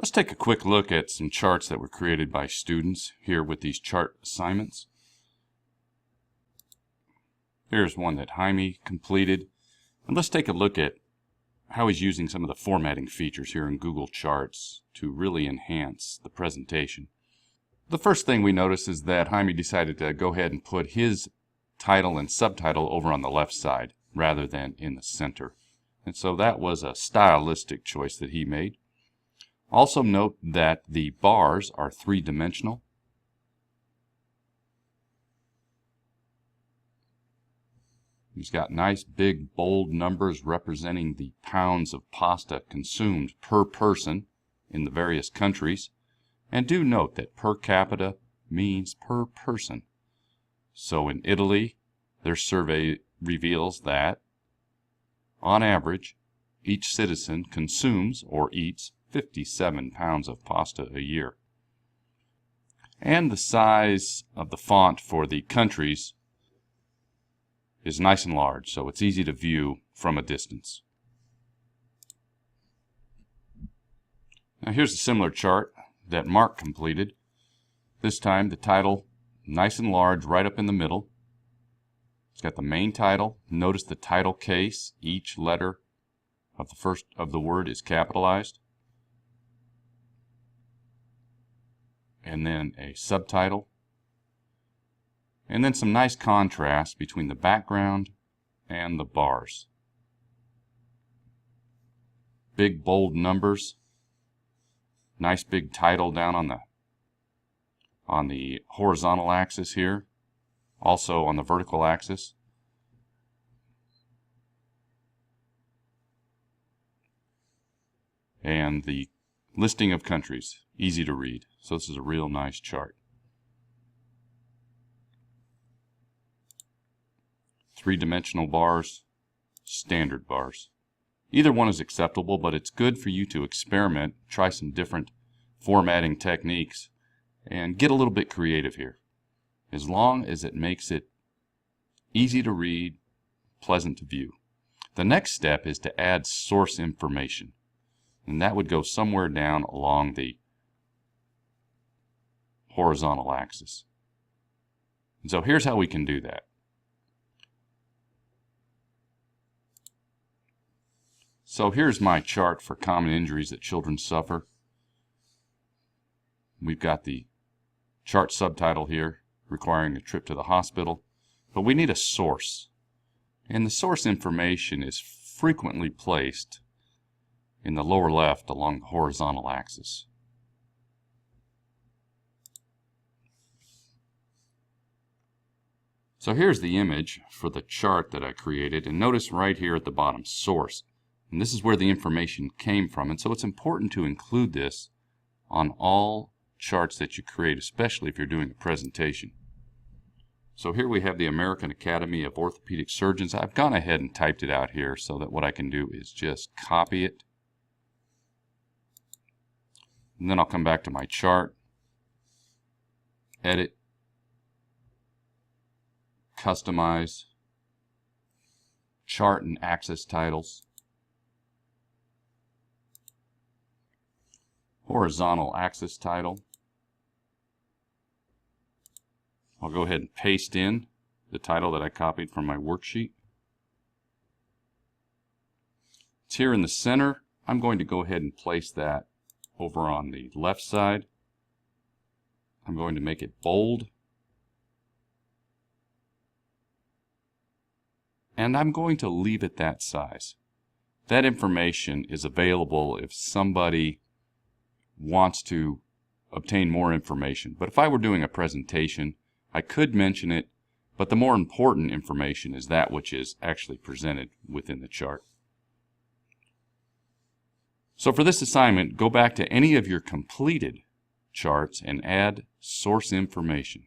Let's take a quick look at some charts that were created by students here with these chart assignments. Here's one that Jaime completed. And let's take a look at how he's using some of the formatting features here in Google Charts to really enhance the presentation. The first thing we notice is that Jaime decided to go ahead and put his title and subtitle over on the left side rather than in the center. And so that was a stylistic choice that he made. Also note that the bars are three-dimensional. He's got nice big bold numbers representing the pounds of pasta consumed per person in the various countries. And do note that per capita means per person. So in Italy, their survey reveals that, on average, each citizen consumes or eats 57 pounds of pasta a year. And the size of the font for the countries is nice and large, so it's easy to view from a distance. Now here's a similar chart that Mark completed. This time the title nice and large right up in the middle. It's got the main title. Notice the title case. Each letter of the first of the word is capitalized. And then a subtitle. And then some nice contrast between the background and the bars. Big bold numbers. Nice big title down on the horizontal axis here. Also on the vertical axis. And the listing of countries, easy to read. So this is a real nice chart. Three-dimensional bars, standard bars. Either one is acceptable, but it's good for you to experiment, try some different formatting techniques, and get a little bit creative here. As long as it makes it easy to read, pleasant to view. The next step is to add source information. And that would go somewhere down along the horizontal axis. And so here's how we can do that. So here's my chart for common injuries that children suffer. We've got the chart subtitle here, requiring a trip to the hospital. But we need a source. And the source information is frequently placed in the lower left along the horizontal axis. So here's the image for the chart that I created, and notice right here at the bottom, source. And this is where the information came from, and so it's important to include this on all charts that you create, especially if you're doing a presentation. So here we have the American Academy of Orthopedic Surgeons. I've gone ahead and typed it out here so that what I can do is just copy it. And then I'll come back to my chart, edit, customize, chart and axis titles, horizontal axis title. I'll go ahead and paste in the title that I copied from my worksheet. It's here in the center. I'm going to go ahead and place that over on the left side. I'm going to make it bold. And I'm going to leave it that size. That information is available if somebody wants to obtain more information. But if I were doing a presentation, I could mention it, but the more important information is that which is actually presented within the chart. So for this assignment, go back to any of your completed charts and add source information.